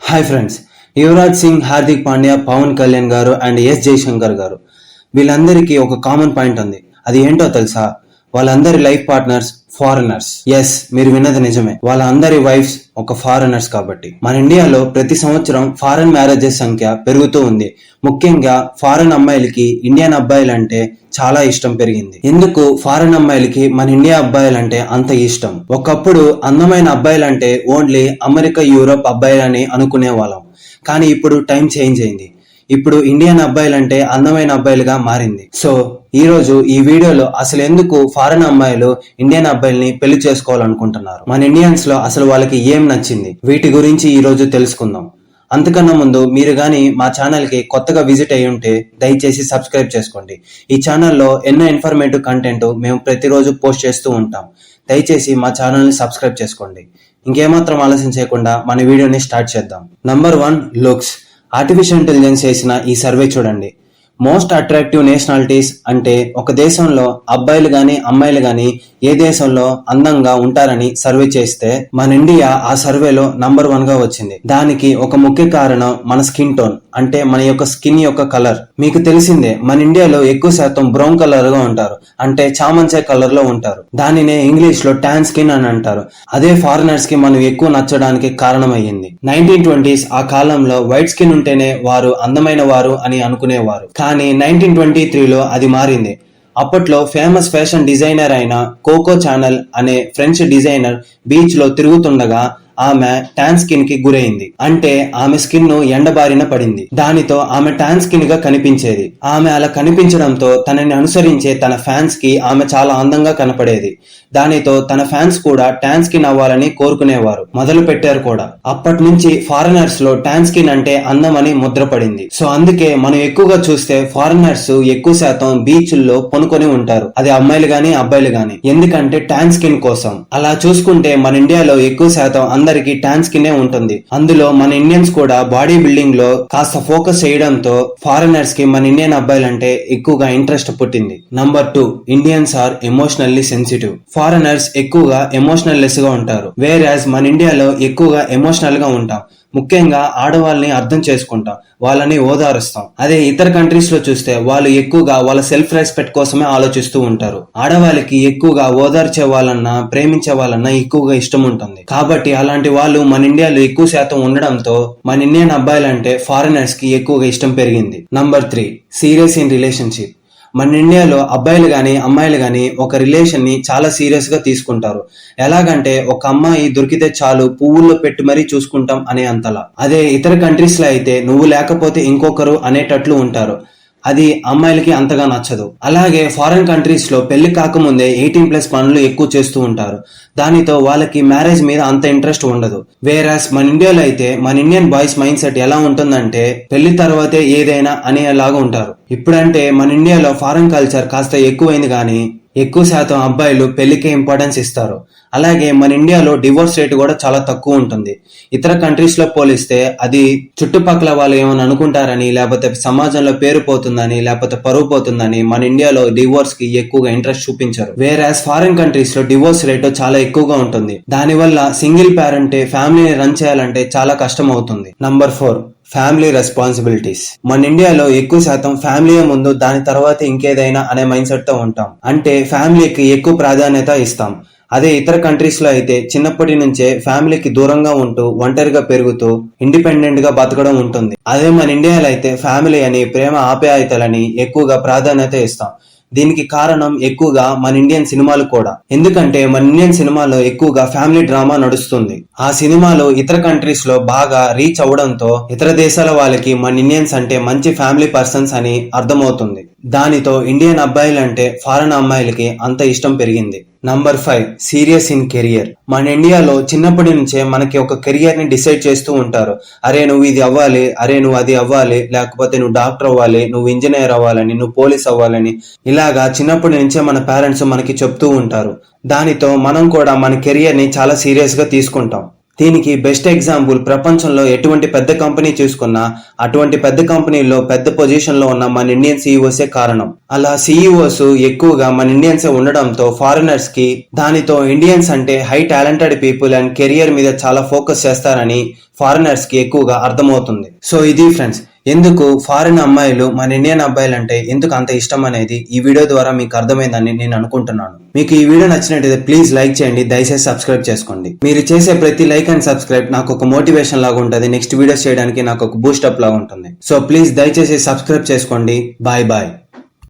Hi friends, Yuvraj Singh, Hardik Pandya, Pawan Kalyan గారు and yes Jayashankar గారు వీళ్ళందరికీ ఒక కామన్ పాయింట్ ఉంది. అది ఏంటో తెలుసా? వాళ్ళందరి లైఫ్ పార్ట్నర్స్ ఫారినర్స్. ఎస్, మీరు విన్నది నిజమే. వాళ్ళందరి వైఫ్స్ ఒక ఫారినర్స్. కాబట్టి మన ఇండియాలో ప్రతి సంవత్సరం ఫారెన్ మ్యారేజెస్ సంఖ్య పెరుగుతూ ఉంది. ముఖ్యంగా ఫారెన్ అమ్మాయిలకి ఇండియన్ అబ్బాయిలంటే చాలా ఇష్టం పెరిగింది. ఎందుకు ఫారెన్ అమ్మాయిలకి మన ఇండియా అబ్బాయిలంటే అంత ఇష్టం? ఒకప్పుడు అందమైన అబ్బాయిలంటే ఓన్లీ అమెరికా, యూరోప్ అబ్బాయిలని అనుకునే వాళ్ళం. కానీ ఇప్పుడు టైం చేంజ్ అయింది. ఇప్పుడు ఇండియన్ అబ్బాయిలంటే అందమైన అబ్బాయిలుగా మారింది. సో ఈ రోజు ఈ వీడియోలో అసలు ఎందుకు ఫారెన్ అమ్మాయిలు ఇండియన్ అబ్బాయిల్ని పెళ్లి చేసుకోవాలనుకుంటున్నారు, మన ఇండియన్స్ లో అసలు వాళ్ళకి ఏం నచ్చింది, వీటి గురించి ఈ రోజు తెలుసుకుందాం. అంతకన్నా ముందు మీరు గాని మా ఛానల్ కి కొత్తగా విజిట్ అయ్యి ఉంటే దయచేసి సబ్స్క్రైబ్ చేసుకోండి. ఈ ఛానల్లో ఎన్నో ఇన్ఫర్మేటివ్ కంటెంట్ మేము ప్రతిరోజు పోస్ట్ చేస్తూ ఉంటాం. దయచేసి మా ఛానల్ ని సబ్స్క్రైబ్ చేసుకోండి. ఇంకేమాత్రం ఆలస్యం చేయకుండా మన వీడియోని స్టార్ట్ చేద్దాం. Number 1, looks. ఆర్టిఫిషియల్ ఇంటెలిజెన్స్ చేసిన ఈ సర్వే చూడండి. మోస్ట్ అట్రాక్టివ్ నేషనాలిటీస్ అంటే ఒక దేశంలో అబ్బాయిలు గాని అమ్మాయిలు గాని ఏ దేశంలో అందంగా ఉంటారని సర్వే చేస్తే మన ఇండియా ఆ సర్వేలో నంబర్ 1 గా వచ్చింది. దానికి ఒక ముఖ్య కారణం మన స్కిన్ టోన్, అంటే మన యొక్క స్కిన్ యొక్క కలర్. మీకు తెలిసిందే, మన ఇండియాలో ఎక్కువ శాతం బ్రౌన్ కలర్ గా ఉంటారు, అంటే చామంచాయ కలర్ లో ఉంటారు. దానినే ఇంగ్లీష్ లో టాన్ స్కిన్ అని అంటారు. అదే ఫారినర్స్ కి మనం ఎక్కువ నచ్చడానికి కారణమయ్యింది. 1920s ఆ కాలంలో వైట్ స్కిన్ ఉంటేనే వారు అందమైన వారు అని అనుకునేవారు. కానీ 1923లో అది మారింది. అప్పట్లో ఫేమస్ ఫ్యాషన్ డిజైనర్ అయిన కోకో చానల్ అనే ఫ్రెంచ్ డిజైనర్ బీచ్ లో తిరుగుతుండగా ఆమె టాన్ స్కిన్ కి గురైంది. అంటే ఆమె స్కిన్ ఎండబారిన పడింది. దానితో ఆమె టాన్ స్కిన్ గా కనిపించేది. ఆమె అలా కనిపించడంతో తనని అనుసరించే తన ఫ్యాన్స్ కి ఆమె చాలా అందంగా కనపడేది. దానితో తన ఫ్యాన్స్ కూడా టాన్ స్కిన్ అవ్వాలని కోరుకునేవారు, మొదలు పెట్టారు కూడా. అప్పటి నుంచి ఫారినర్స్ లో టాన్ స్కిన్ అంటే అందం అని ముద్రపడింది. సో అందుకే మనం ఎక్కువగా చూస్తే ఫారినర్స్ ఎక్కువ శాతం బీచ్ల్లో పొనుకొని ఉంటారు, అది అమ్మాయిలు గాని అబ్బాయిలు గాని. ఎందుకంటే టాన్ స్కిన్ కోసం. అలా చూసుకుంటే మన ఇండియాలో ఎక్కువ శాతం అందరికి టాన్ స్కిన్ ఉంటుంది. అందులో మన ఇండియన్స్ కూడా బాడీ బిల్డింగ్ లో కాస్త ఫోకస్ చేయడంతో ఫారినర్స్ కి మన ఇండియన్ అబ్బాయిలంటే ఎక్కువగా ఇంట్రెస్ట్ పుట్టింది. Number 2, Indians are emotionally sensitive. Foreigners ఎక్కువగా ఎమోషనల్ లెస్ గా ఉంటారు, వేరాజ్ మన ఇండియాలో ఎక్కువగా ఎమోషనల్ గా ఉంటాం. ముఖ్యంగా ఆడవాళ్ళని అర్థం చేసుకుంటాం, వాళ్ళని ఓదారుస్తాం. అదే ఇతర కంట్రీస్ లో చూస్తే వాళ్ళు ఎక్కువగా వాళ్ళ సెల్ఫ్ రెస్పెక్ట్ కోసమే ఆలోచిస్తూ ఉంటారు. ఆడవాళ్ళకి ఎక్కువగా ఓదార్చే వాళ్ళన్నా ప్రేమించే వాళ్ళన్నా ఎక్కువగా ఇష్టం ఉంటుంది. కాబట్టి అలాంటి వాళ్ళు మన ఇండియాలో ఎక్కువ శాతం ఉండడంతో మన ఇండియన్ అబ్బాయిలంటే ఫారినర్స్ కి ఎక్కువగా ఇష్టం పెరిగింది. Number 3, serious in relationship. మన ఇండియాలో అబ్బాయిలు గాని అమ్మాయిలు గాని ఒక రిలేషన్ ని చాలా సీరియస్ గా తీసుకుంటారు. ఎలాగంటే ఒక అమ్మాయి దొరికితే చాలు పువ్వుల్లో పెట్టి మరీ చూసుకుంటాం అనే అంతలా. అదే ఇతర కంట్రీస్ లో అయితే నువ్వు లేకపోతే ఇంకొకరు అనేటట్లు ఉంటారు. అది అమ్మాయిలకి అంతగా నచ్చదు. అలాగే ఫారెన్ కంట్రీస్ లో పెళ్లి కాకముందే 18+ పనులు ఎక్కువ చేస్తూ ఉంటారు. దానితో వాళ్ళకి మ్యారేజ్ మీద అంత ఇంట్రెస్ట్ ఉండదు. వేరాస్ మన ఇండియాలో అయితే మన ఇండియన్ బాయ్స్ మైండ్ సెట్ ఎలా ఉంటుందంటే పెళ్లి తర్వాతే ఏదైనా అనేలాగా ఉంటారు. ఇప్పుడంటే మన ఇండియాలో ఫారెన్ కల్చర్ కాస్త ఎక్కువైంది, కానీ ఎక్కువ శాతం అబ్బాయిలు పెళ్లికే ఇంపార్టెన్స్ ఇస్తారు. అలాగే మన ఇండియాలో డివోర్స్ రేట్ కూడా చాలా తక్కువ ఉంటుంది. ఇతర కంట్రీస్ లో పోలిస్తే అది చుట్టుపక్కల వాళ్ళు ఏమని అనుకుంటారని, లేకపోతే సమాజంలో పేరు పోతుందని, లేకపోతే పరువు పోతుందని మన ఇండియాలో డివోర్స్ కి ఎక్కువగా ఇంట్రెస్ట్ చూపించారు. వేరాస్ ఫారిన్ కంట్రీస్ లో డివోర్స్ రేట్ చాలా ఎక్కువగా ఉంటుంది. దానివల్ల సింగిల్ పేరెంట్ ఫ్యామిలీని రన్ చేయాలంటే చాలా కష్టం అవుతుంది. Number 4, family responsibilities. మన ఇండియాలో ఎక్కువ శాతం ఫ్యామిలీ ముందు దాని తర్వాత ఇంకేదైనా అనే మైండ్ సెట్ తో ఉంటాం. అంటే ఫ్యామిలీకి ఎక్కువ ప్రాధాన్యత ఇస్తాం. అదే ఇతర కంట్రీస్ లో అయితే చిన్నప్పటి నుంచే ఫ్యామిలీకి దూరంగా ఉంటూ ఒంటరిగా పెరుగుతూ ఇండిపెండెంట్ గా బతకడం ఉంటుంది. అదే మన ఇండియాలో అయితే ఫ్యామిలీ అని, ప్రేమ ఆప్యాయతలని ఎక్కువగా ప్రాధాన్యత ఇస్తాం. దీనికి కారణం ఎక్కువగా మన ఇండియన్ సినిమాలు కూడా. ఎందుకంటే మన ఇండియన్ సినిమాలో ఎక్కువగా ఫ్యామిలీ డ్రామా నడుస్తుంది. ఆ సినిమాలు ఇతర కంట్రీస్ లో బాగా రీచ్ అవడంతో ఇతర దేశాల వాళ్ళకి మన ఇండియన్స్ అంటే మంచి ఫ్యామిలీ పర్సన్స్ అని అర్థమవుతుంది. దానితో ఇండియన్ అబ్బాయిలంటే ఫారెన్ అమ్మాయిలకి అంత ఇష్టం పెరిగింది. Number 5, serious in career. మన ఇండియాలో చిన్నప్పటి నుంచే మనకి ఒక కెరియర్ ని డిసైడ్ చేస్తూ ఉంటారు. అరే నువ్వు ఇది అవ్వాలి, అరే నువ్వు అది అవ్వాలి, లేకపోతే నువ్వు డాక్టర్ అవ్వాలి, నువ్వు ఇంజనీర్ అవ్వాలని, నువ్వు పోలీస్ అవ్వాలని, ఇలాగా చిన్నప్పటి నుంచే మన పేరెంట్స్ మనకి చెప్తూ ఉంటారు. దానితో మనం కూడా మన కెరియర్ ని చాలా సీరియస్ గా తీసుకుంటాం. దీనికి బెస్ట్ ఎగ్జాంపుల్ ప్రపంచంలో ఎటువంటి పెద్ద కంపెనీ చూసుకున్నా అటువంటి పెద్ద కంపెనీలో పెద్ద పొజిషన్ లో ఉన్న మన ఇండియన్ సీఈఓసే కారణం. అలా సీఈఓస్ ఎక్కువగా మన ఇండియన్సే ఉండడంతో ఫారినర్స్ కి దానితో ఇండియన్స్ అంటే high talented people and career మీద చాలా ఫోకస్ చేస్తారని ఫారినర్స్ కి ఎక్కువగా అర్థమవుతుంది. సో ఇది ఫ్రెండ్స్, ఎందుకు ఫారిన్ అమ్మాయిలు మన ఇండియన్ అబ్బాయిలు అంటే ఎందుకు అంత ఇష్టం అనేది ఈ వీడియో ద్వారా మీకు అర్థమైందని నేను అనుకుంటున్నాను. మీకు ఈ వీడియో నచ్చినట్టయితే ప్లీజ్ లైక్ చేయండి, దయచేసి సబ్స్క్రైబ్ చేసుకోండి. మీరు చేసే ప్రతి లైక్ అండ్ సబ్స్క్రైబ్ నాకు ఒక మోటివేషన్ లాగా ఉంటుంది, నెక్స్ట్ వీడియోస్ చేయడానికి నాకు ఒక బూస్టప్ లాగా ఉంటుంది. సో ప్లీజ్ దయచేసి సబ్స్క్రైబ్ చేసుకోండి. Bye bye.